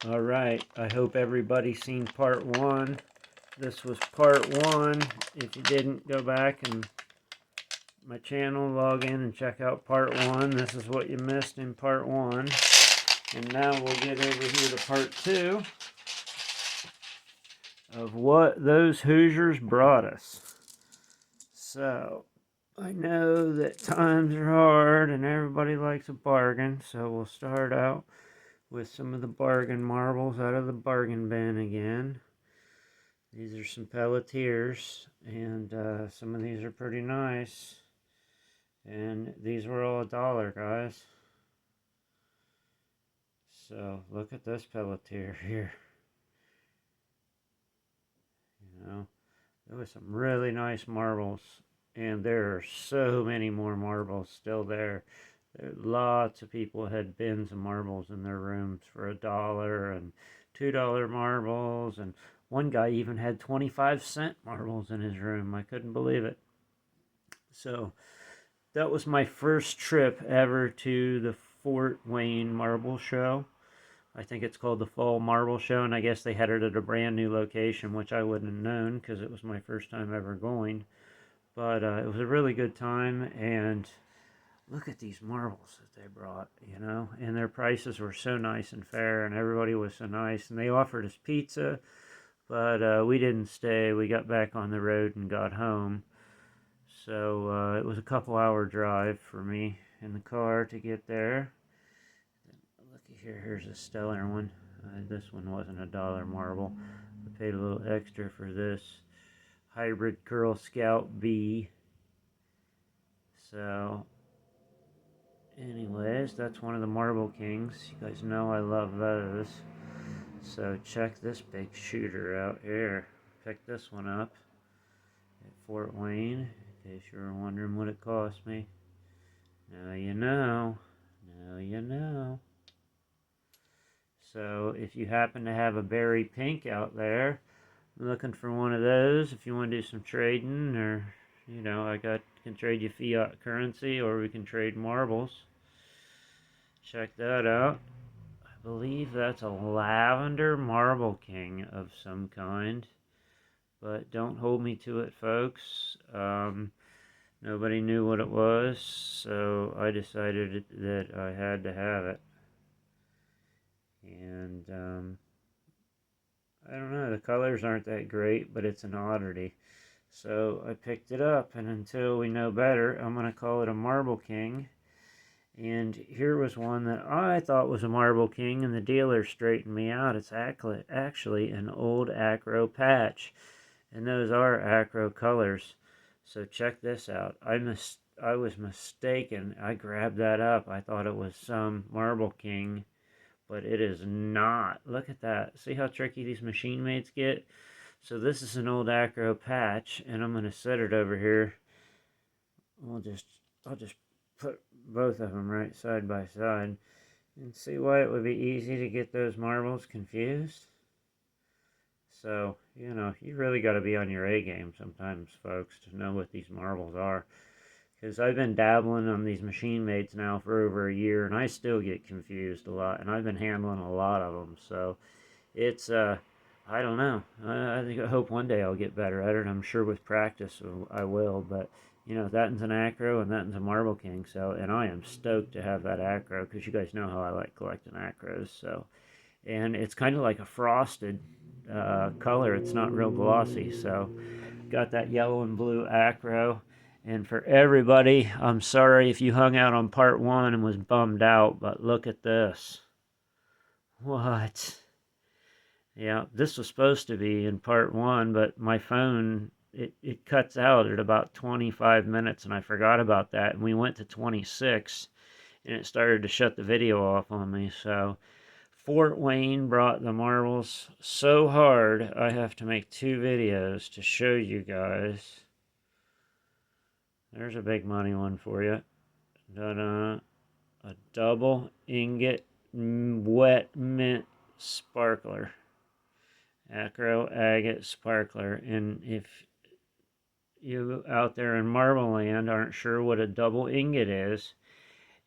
All right, I hope everybody's seen part one. This was part one. If you didn't, go back and my channel, log in and check out part one. This is what you missed in part one. And now we'll get over here to part two of what those Hoosiers brought us. So, I know that times are hard and everybody likes a bargain, so we'll start out with some of the bargain marbles out of the bargain bin again. These are some Pelletiers, and some of these are pretty nice. And these were all $1, guys. So look at this Pelletier here. You know, there was some really nice marbles, and there are so many more marbles still there. Lots of people had bins of marbles in their rooms for $1 and $2 marbles, and one guy even had 25-cent marbles in his room. I couldn't believe it. So that was my first trip ever to the Fort Wayne Marble Show. I think it's called the Fall Marble Show, and I guess they had it at a brand new location, which I wouldn't have known because it was my first time ever going. But it was a really good time, and look at these marbles that they brought, you know, and their prices were so nice and fair, and everybody was so nice, and they offered us pizza, but we didn't stay. We got back on the road and got home. So it was a couple-hour drive for me in the car to get there. Looky here, here's a stellar one. This one wasn't $1 marble. I paid a little extra for this hybrid Girl Scout bee. So anyways, that's one of the Marble Kings. You guys know I love those. So check this big shooter out here. Picked this one up at Fort Wayne, in case you were wondering what it cost me. Now you know. Now you know. So if you happen to have a berry pink out there, I'm looking for one of those. If you want to do some trading, or you know, can trade you fiat currency, or we can trade marbles. Check that out. I believe that's a lavender Marble King of some kind, but don't hold me to it, folks. Nobody knew what it was, so I decided that I had to have it. And I don't know, the colors aren't that great, but it's an oddity. So I picked it up, and until we know better, I'm going to call it a Marble King. And here was one that I thought was a Marble King, and the dealer straightened me out. It's actually an old Acro patch, and those are Acro colors. So check this out. I was mistaken. I grabbed that up. I thought it was some Marble King, but it is not. Look at that. See how tricky these machine maids get? So this is an old Acro patch, and I'm going to set it over here. I'll just put both of them right side by side and see why it would be easy to get those marbles confused. So, you know, you really got to be on your A game sometimes, folks, to know what these marbles are. Because I've been dabbling on these machine maids now for over a year, and I still get confused a lot, and I've been handling a lot of them. So it's, I don't know. I hope one day I'll get better at it. I'm sure with practice I will, but you know, that one's an Acro and that one's a Marble King. So, and I am stoked to have that Acro because you guys know how I like collecting Acros. So, and it's kind of like a frosted color. It's not real glossy. So, got that yellow and blue Acro. And for everybody, I'm sorry if you hung out on part one and was bummed out, but look at this. What? Yeah, this was supposed to be in part one, but my phone, it cuts out at about 25 minutes, and I forgot about that. And we went to 26, and it started to shut the video off on me. So Fort Wayne brought the marbles so hard, I have to make 2 videos to show you guys. There's a big money one for you. Ta-da. A double ingot wet mint sparkler. Acro agate sparkler. And if you out there in Marble Land aren't sure what a double ingot is,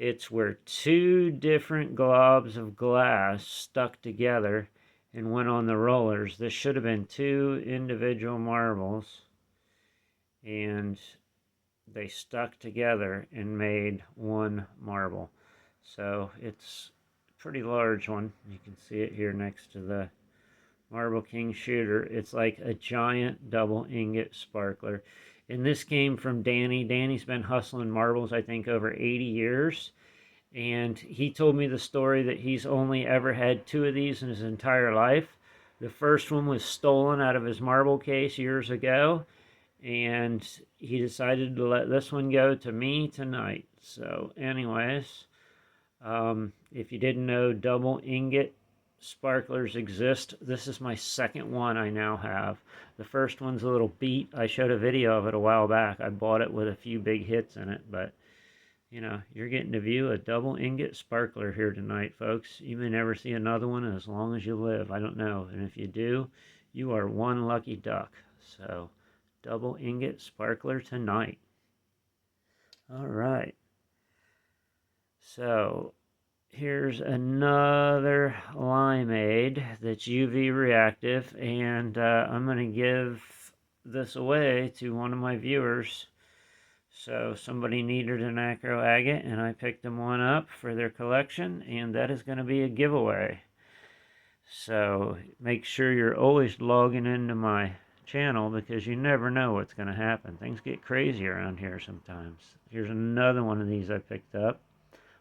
It's where two different globs of glass stuck together and went on the rollers. This should have been two individual marbles, and they stuck together and made one marble. So it's a pretty large one. You can see it here next to the Marble King shooter. It's like a giant double ingot sparkler. And this came from Danny. Danny's been hustling marbles, I think, over 80 years. And he told me the story that he's only ever had two of these in his entire life. The first one was stolen out of his marble case years ago, and he decided to let this one go to me tonight. So anyways, if you didn't know, double ingot sparklers exist. This is my second one I now have. The first one's a little beat. I showed a video of it a while back. I bought it with a few big hits in it, but you know, you're getting to view a double ingot sparkler here tonight, folks. You may never see another one as long as you live. I don't know. And if you do, you are one lucky duck. So, double ingot sparkler tonight. All right. So, here's another limeade that's UV reactive, and I'm going to give this away to one of my viewers. So somebody needed an acro agate, and I picked them one up for their collection, and that is going to be a giveaway. So make sure you're always logging into my channel, because you never know what's going to happen. Things get crazy around here sometimes. Here's another one of these I picked up.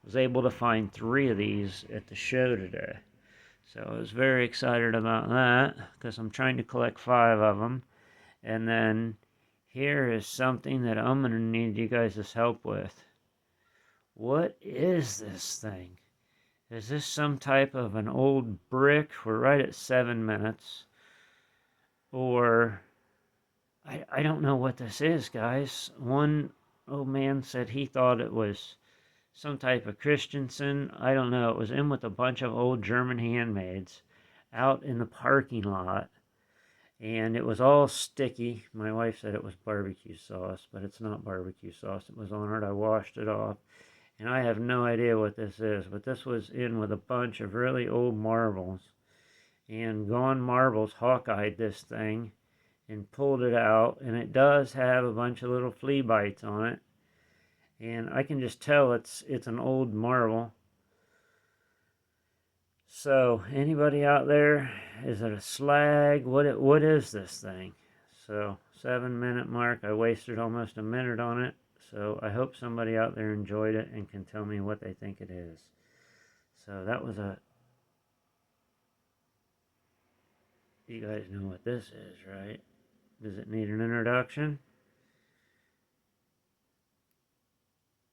Was able to find 3 of these at the show today. So I was very excited about that, because I'm trying to collect 5 of them. And then here is something that I'm going to need you guys' help with. What is this thing? Is this some type of an old brick? We're right at 7 minutes. Or, I don't know what this is, guys. One old man said he thought it was some type of Christensen. I don't know. It was in with a bunch of old German handmaids out in the parking lot. And it was all sticky. My wife said it was barbecue sauce, but it's not barbecue sauce. It was on it. I washed it off. And I have no idea what this is, but this was in with a bunch of really old marbles. And Gone Marbles hawk-eyed this thing and pulled it out. And it does have a bunch of little flea bites on it. And I can just tell it's an old marble. So, anybody out there, is it a slag? What is this thing? So, 7-minute mark. I wasted almost a minute on it. So, I hope somebody out there enjoyed it and can tell me what they think it is. So, that was you guys know what this is, right? Does it need an introduction?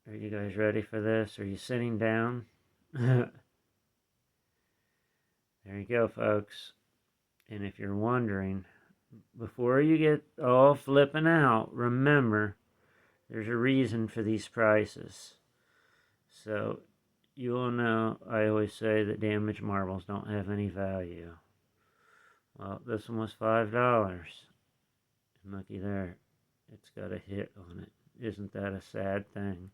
Are you guys ready for this? Are you sitting down? There you go, folks. And if you're wondering, before you get all flipping out, remember, there's a reason for these prices. So, you will know, I always say that damaged marbles don't have any value. Well, this one was $5. And looky there, it's got a hit on it. Isn't that a sad thing?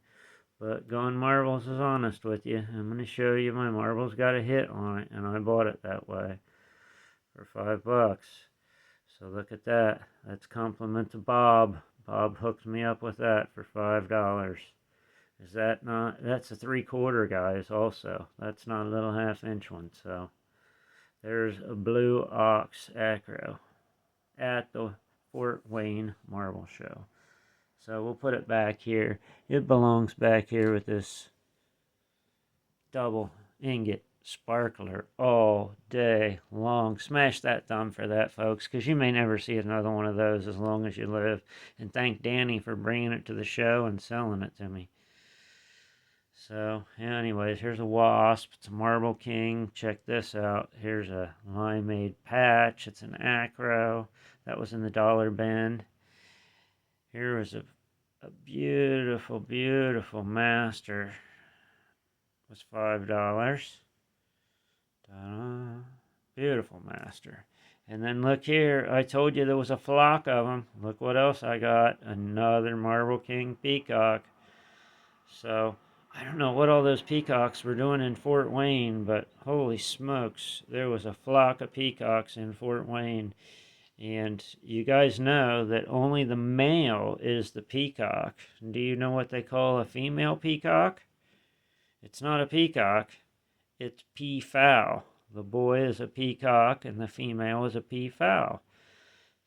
But Gone Marbles is honest with you. I'm going to show you my marbles got a hit on it, and I bought it that way for $5. So look at that. That's compliment to Bob. Bob hooked me up with that for $5. Is that not? That's a 3/4, guys, also. That's not a little 1/2-inch one. So there's a Blue Ox Acro at the Fort Wayne Marble Show. So we'll put it back here. It belongs back here with this double ingot sparkler all day long. Smash that thumb for that, folks, because you may never see another one of those as long as you live. And thank Danny for bringing it to the show and selling it to me. So, anyways, here's a wasp. It's a Marble King. Check this out. Here's a limeade patch. It's an acro. That was in the dollar bin. Here was a beautiful, beautiful master. It was $5. Ta-da. Beautiful master. And then look here. I told you there was a flock of them. Look what else I got. Another Marble King peacock. So, I don't know what all those peacocks were doing in Fort Wayne, but holy smokes, there was a flock of peacocks in Fort Wayne. And you guys know that only the male is the peacock. Do you know what they call a female peacock? It's not a peacock, it's peafowl. The boy is a peacock and the female is a peafowl.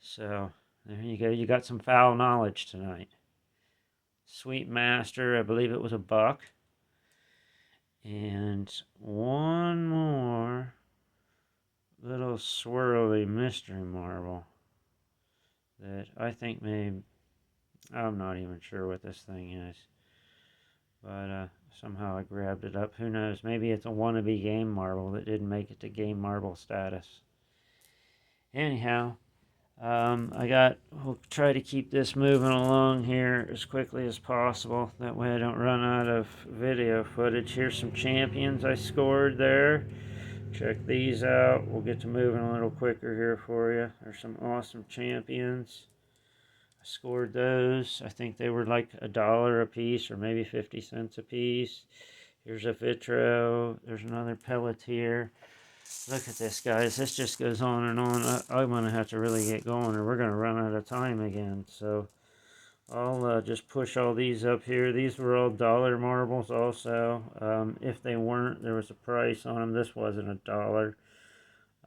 So there you go. You got some fowl knowledge tonight. Sweet Master, I believe it was a buck. And one more little swirly mystery marble that I think I'm not even sure what this thing is. But somehow I grabbed it up. Who knows? Maybe it's a wannabe game marble that didn't make it to game marble status. Anyhow, we'll try to keep this moving along here as quickly as possible. That way I don't run out of video footage. Here's some champions I scored there. Check these out. We'll get to moving a little quicker here for you. There's some awesome champions. I scored those. I think they were like $1 a piece or maybe 50 cents a piece. Here's a Vitro. There's another Pelletier. Look at this, guys. This just goes on and on. I'm going to have to really get going or we're going to run out of time again. So I'll just push all these up here. These were all dollar marbles also. If they weren't, there was a price on them. This wasn't $1.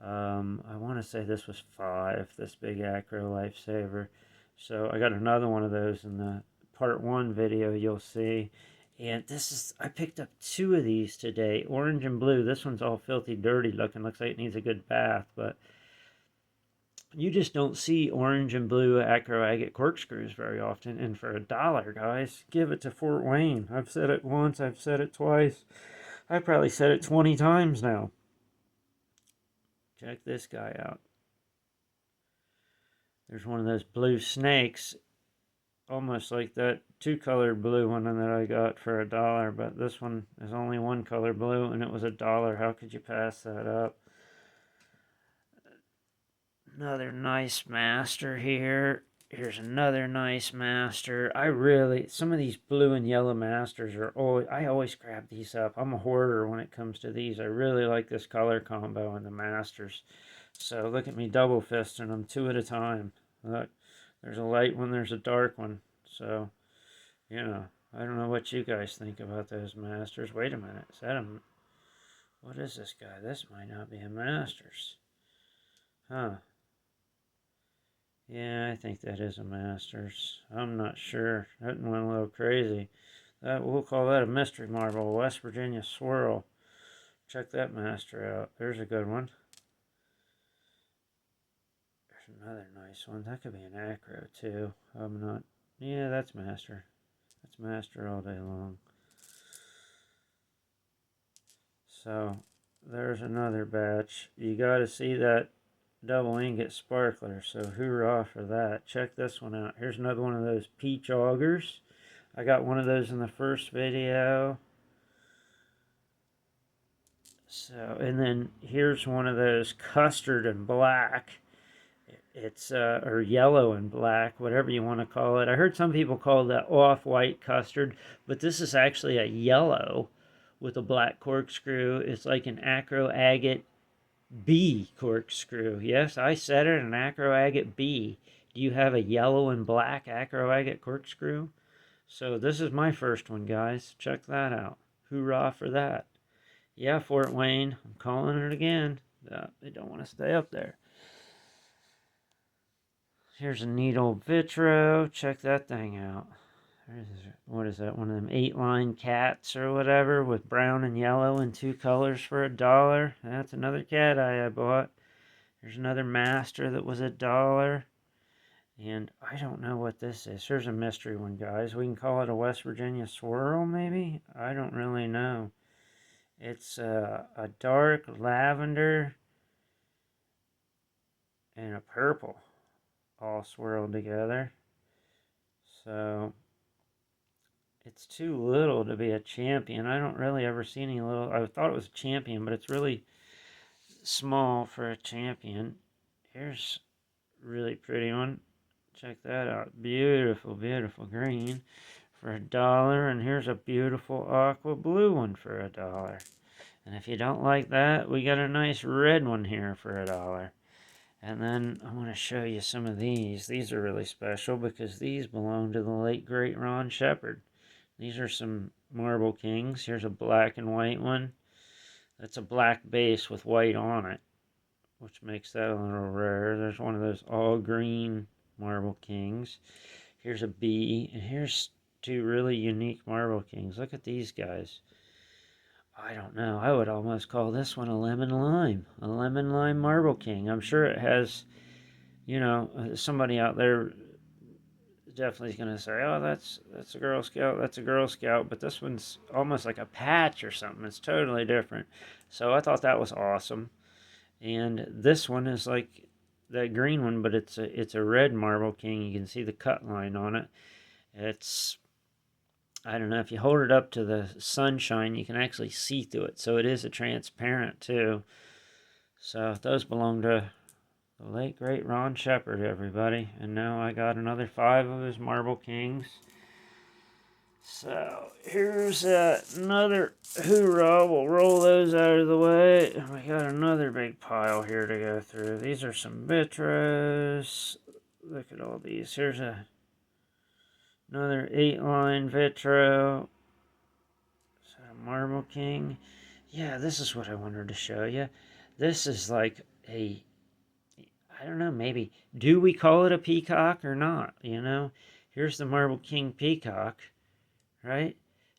I want to say this was $5, this big Acro Lifesaver. So I got another one of those in the part 1 video you'll see. And I picked up 2 of these today, orange and blue. This one's all filthy dirty looking. Looks like it needs a good bath, but you just don't see orange and blue acro agate corkscrews very often. And for $1, guys, give it to Fort Wayne. I've said it once, I've said it twice. I've probably said it 20 times now. Check this guy out. There's one of those blue snakes, almost like that 2-color blue one that I got for $1, but this one is only 1 color blue and it was $1. How could you pass that up? Another nice master here. Here's another nice master. Some of these blue and yellow masters I always grab these up. I'm a hoarder when it comes to these. I really like this color combo in the masters. So look at me double fisting them 2 at a time. Look, there's a light one, there's a dark one. So, I don't know what you guys think about those masters. Wait a minute, what is this guy? This might not be a masters. Huh. Yeah, I think that is a masters. I'm not sure. That went a little crazy. We'll call that a mystery marble, West Virginia swirl. Check that master out. There's a good one. There's another nice one. That could be an acro too. Yeah, that's master. That's master all day long. So, there's another batch. You got to see that double ingot sparkler, so hoorah for that. Check this one out. Here's another one of those peach augers. I got one of those in the first video. So, and then here's one of those custard and black. It's or yellow and black, whatever you want to call it. I heard some people call that off-white custard, but this is actually a yellow with a black corkscrew. It's like an acro agate B corkscrew. Yes, I said it, an acro agate B. Do you have a yellow and black acro agate corkscrew? So this is my first one, guys. Check that out. Hoorah for that. Yeah, Fort Wayne. I'm calling it again. They don't want to stay up there. Here's a neat old Vitro. Check that thing out. What is that? One of them 8-line cats or whatever with brown and yellow and 2 colors for $1. That's another cat eye I bought. There's another master that was $1. And I don't know what this is. Here's a mystery one, guys. We can call it a West Virginia swirl, maybe? I don't really know. It's a dark lavender and a purple all swirled together. So it's too little to be a champion. I don't really ever see any little. I thought it was a champion, but it's really small for a champion. Here's a really pretty one. Check that out. Beautiful, beautiful green for $1, and here's a beautiful aqua blue one for $1. And if you don't like that, we got a nice red one here for $1. And then I want to show you some of these. These are really special because these belong to the late great Ron Shepard. These are some Marble Kings. Here's a black and white one. That's a black base with white on it, which makes that a little rare. There's one of those all green Marble Kings. Here's a B, and here's two really unique Marble Kings. Look at these guys. I don't know. I would almost call this one a lemon lime. A lemon lime Marble King. I'm sure it has, you know, somebody out there definitely is going to say, oh, that's a Girl Scout, that's a Girl Scout, but this one's almost like a patch or something. It's totally different. So I thought that was awesome. And this one is like that green one, but it's a red Marble King. You can see the cut line on it. It's, I don't know, if you hold it up to the sunshine, you can actually see through it. So it is a transparent too. So those belong to the late great Ron Shepard, everybody. And now I got another 5 of his Marble Kings. So here's another hoorah. We'll roll those out of the way. And we got another big pile here to go through. These are some Vitros. Look at all these. Here's another 8-line Vitro. Is that a Marble King? Yeah, this is what I wanted to show you. This is like a, I don't know, maybe, do we call it a peacock or not? You know, here's the Marble King peacock, right?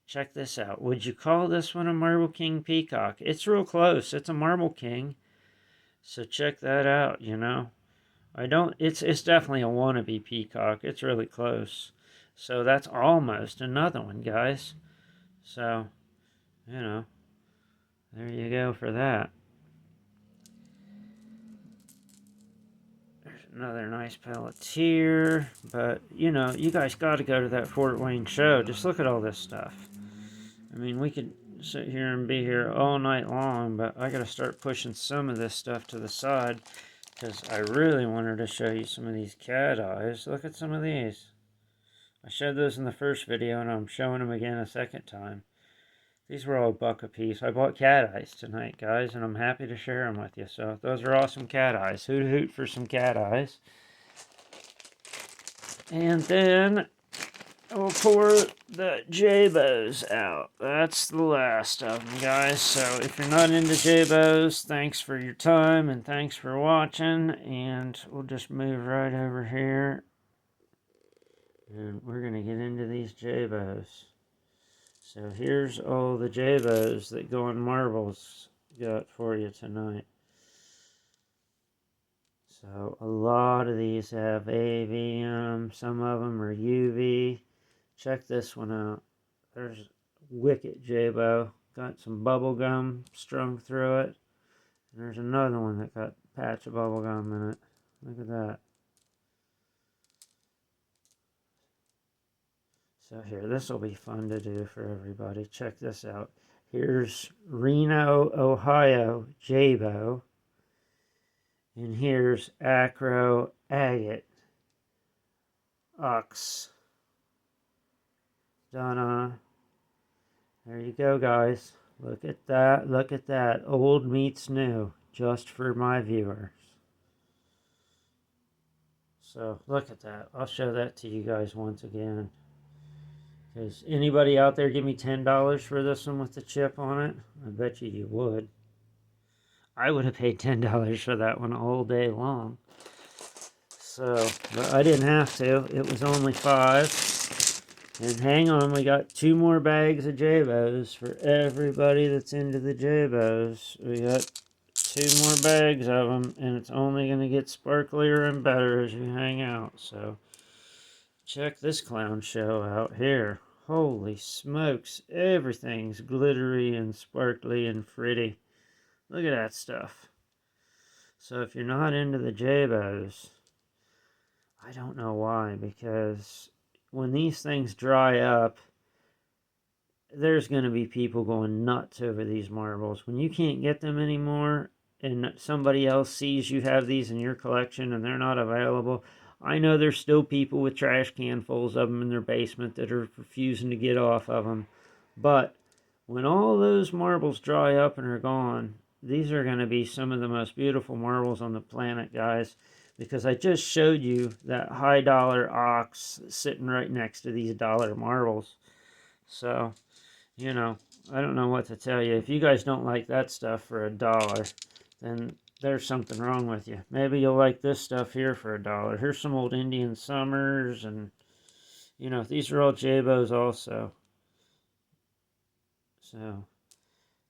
Check this out. Would you call this one a Marble King peacock? It's real close. It's a Marble King. So check that out, you know. It's definitely a wannabe peacock. It's really close. So that's almost another one, guys. So, you know, there you go for that. Another nice Pelletier, but you know, you guys got to go to that Fort Wayne show. Just look at all this stuff. I mean, we could sit here and be here all night long, but I got to start pushing some of this stuff to the side because I really wanted to show you some of these cat eyes. Look at some of these. I showed those in the first video, and I'm showing them again a second time. These were all $1 a piece. I bought cat eyes tonight, guys, and I'm happy to share them with you. So those are awesome cat eyes. Hoot hoot for some cat eyes. And then we'll pour the Jabos out. That's the last of them, guys. So if you're not into Jabos, thanks for your time and thanks for watching. And we'll just move right over here. And we're going to get into these Jabos. So here's all the Jabos that go in marbles got for you tonight. So a lot of these have AV in them. Some of them are UV. Check this one out. There's Wicked Jabo. Got some bubble gum strung through it. And there's another one that got a patch of bubble gum in it. Look at that. So here, this will be fun to do for everybody. Check this out. Here's Reno, Ohio Jabo. And here's Acro Agate Ox. Donna. There you go, guys. Look at that. Look at that. Old meets new. Just for my viewers. So, look at that. I'll show that to you guys once again. Because anybody out there give me $10 for this one with the chip on it? I bet you would. I would have paid $10 for that one all day long. So, but I didn't have to. It was only 5. And hang on, we got 2 more bags of Jabos for everybody that's into the Jabos. We got 2 more bags of them, and it's only going to get sparklier and better as you hang out. So, check this clown show out here. Holy smokes, everything's glittery and sparkly and pretty. Look at that stuff. So if you're not into the Jabos, I don't know why, because when these things dry up, there's going to be people going nuts over these marbles. When you can't get them anymore and somebody else sees you have these in your collection and they're not available, I know there's still people with trash can fulls of them in their basement that are refusing to get off of them. But when all those marbles dry up and are gone, these are going to be some of the most beautiful marbles on the planet, guys. Because I just showed you that high dollar ox sitting right next to these dollar marbles. So, you know, I don't know what to tell you. If you guys don't like that stuff for $1, then there's something wrong with you. Maybe you'll like this stuff here for $1. Here's some old Indian Summers, and, you know, these are all Jabos also. So,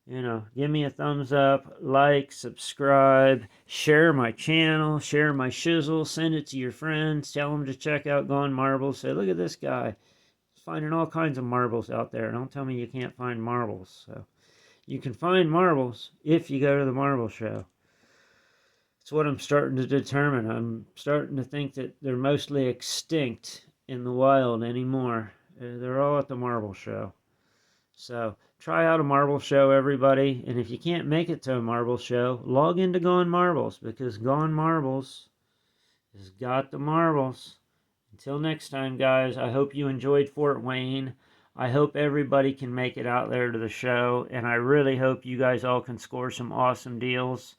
you know, give me a thumbs up, like, subscribe, share my channel, share my shizzle, send it to your friends, tell them to check out Gone Marbles. Say, look at this guy. He's finding all kinds of marbles out there. Don't tell me you can't find marbles. So, you can find marbles if you go to the marble show. It's what I'm starting to determine. I'm starting to think that they're mostly extinct in the wild anymore. They're all at the marble show. So try out a marble show, everybody. And if you can't make it to a marble show, log into Gone Marbles, because Gone Marbles has got the marbles. Until next time, guys, I hope you enjoyed Fort Wayne. I hope everybody can make it out there to the show. And I really hope you guys all can score some awesome deals.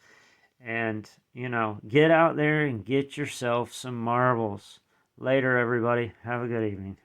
And, you know, get out there and get yourself some marbles. Later, everybody. Have a good evening.